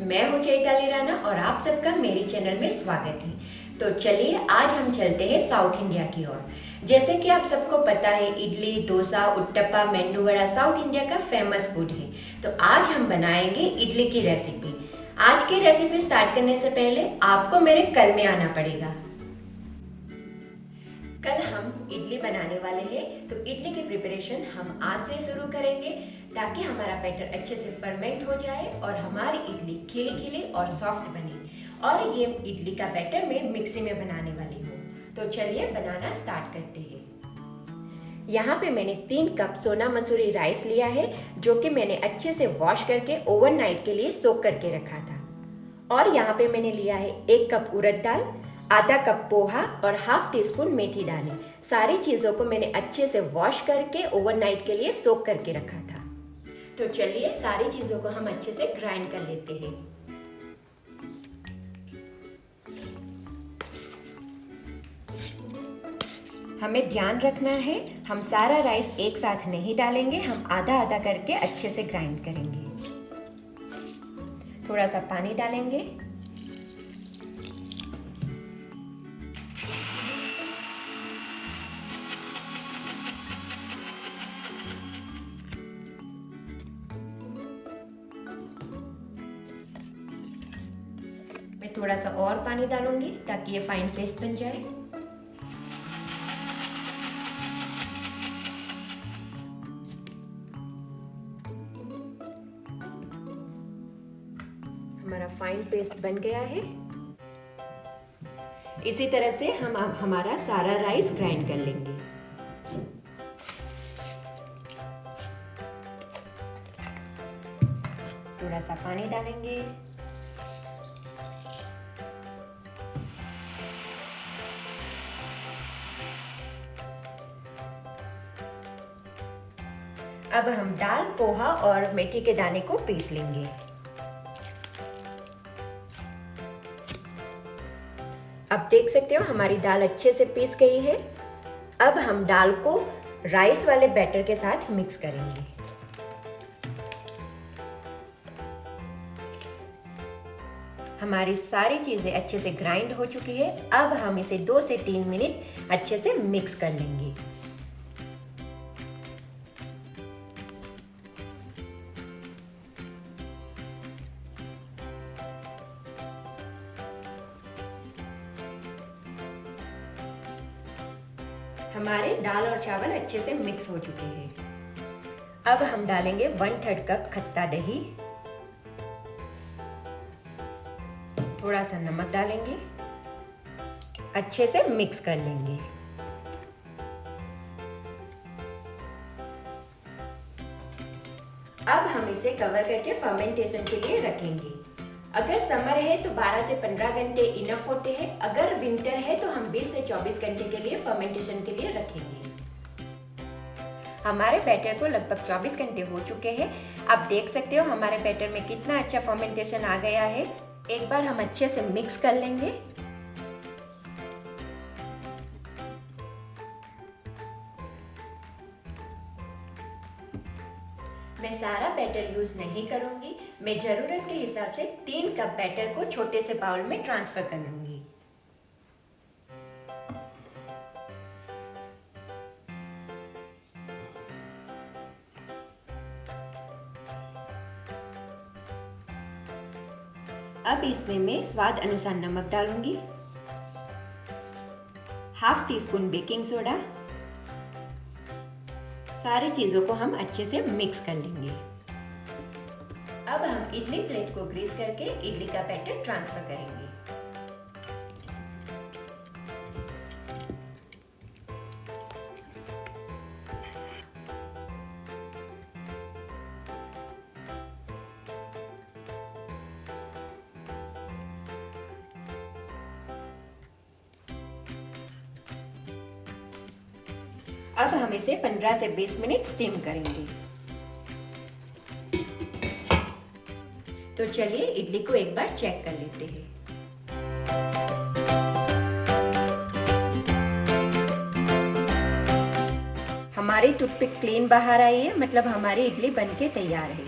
मैं हूँ चैताली राणा और आप सबका मेरी चैनल में स्वागत है। तो चलिए आज हम चलते हैं साउथ इंडिया की ओर। जैसे कि आप सबको पता है, इडली, डोसा, उत्तपा, मेंदू वड़ा साउथ इंडिया का फेमस फूड है। तो आज हम बनाएंगे इडली की रेसिपी। आज की रेसिपी स्टार्ट करने से पहले आपको मेरे कल में आना पड़ेगा। कल हम इडली बनाने वाले हैं, तो इडली की प्रिपरेशन हम आज से शुरू करेंगे ताकि हमारा बैटर अच्छे से फर्मेंट हो जाए और हमारी इडली खिली खिली और सॉफ्ट बने। और ये इडली का बैटर मैं मिक्सी में बनाने वाली हूँ। तो चलिए बनाना स्टार्ट करते हैं। यहाँ पे मैंने 3 कप सोना मसूरी राइस लिया है, जो कि मैंने अच्छे से वॉश करके ओवरनाइट के लिए सोक करके रखा था। और यहाँ पे मैंने लिया है 1 कप उड़द दाल, आधा कप पोहा और हाफ टी स्पून मेथी दाने। सारी चीज़ों को मैंने अच्छे से वॉश करके ओवरनाइट के लिए सोक करके रखा था। तो चलिए सारी चीज़ों को हम अच्छे से ग्राइंड कर लेते हैं। हमें ध्यान रखना है, हम सारा राइस एक साथ नहीं डालेंगे, हम आधा आधा करके अच्छे से ग्राइंड करेंगे। थोड़ा सा पानी डालेंगे। मैं थोड़ा सा और पानी डालूंगी ताकि ये फाइन पेस्ट बन जाए। हमारा फाइन पेस्ट बन गया है। इसी तरह से हम अब हमारा सारा राइस ग्राइंड कर लेंगे। थोड़ा सा पानी डालेंगे। अब हम दाल, पोहा और मेथी के दाने को पीस लेंगे। अब देख सकते हो हमारी दाल अच्छे से पीस गई है। अब हम दाल को राइस वाले बैटर के साथ मिक्स करेंगे। हमारी सारी चीज़ें अच्छे से ग्राइंड हो चुकी है। अब हम इसे 2 से 3 मिनट अच्छे से मिक्स कर लेंगे। हमारे दाल और चावल अच्छे से मिक्स हो चुके हैं। अब हम डालेंगे 1/3 कप खट्टा दही, थोड़ा सा नमक डालेंगे, अच्छे से मिक्स कर लेंगे। अब हम इसे कवर करके फर्मेंटेशन के लिए रखेंगे। अगर समर है तो 12 से 15 घंटे इनफ होते हैं। अगर विंटर है तो हम 20 से 24 घंटे के लिए फर्मेंटेशन के लिए रखेंगे। हमारे बैटर को लगभग 24 घंटे हो चुके हैं। आप देख सकते हो हमारे बैटर में कितना अच्छा फर्मेंटेशन आ गया है। एक बार हम अच्छे से मिक्स कर लेंगे। मैं सारा बैटर यूज नहीं करूंगी। मैं जरूरत के हिसाब से 3 कप बैटर को छोटे से बाउल में ट्रांसफर कर लूंगी। अब इसमें मैं स्वाद अनुसार नमक डालूंगी, half tea spoon baking soda. सारी चीज़ों को हम अच्छे से मिक्स कर लेंगे। अब हम इडली प्लेट को ग्रीस करके इडली का बैटर ट्रांसफर करेंगे। अब हम इसे 15 से 20 मिनट स्टीम करेंगे। तो चलिए इडली को एक बार चेक कर लेते हैं। हमारी टूथपिक क्लीन बाहर आई है, मतलब हमारी इडली बनके तैयार है।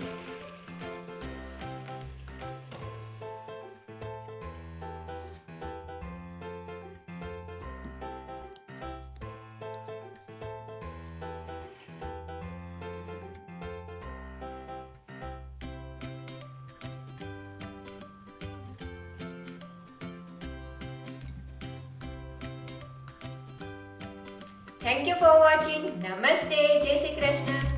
Thank you for watching. नमस्ते, जय श्री कृष्ण।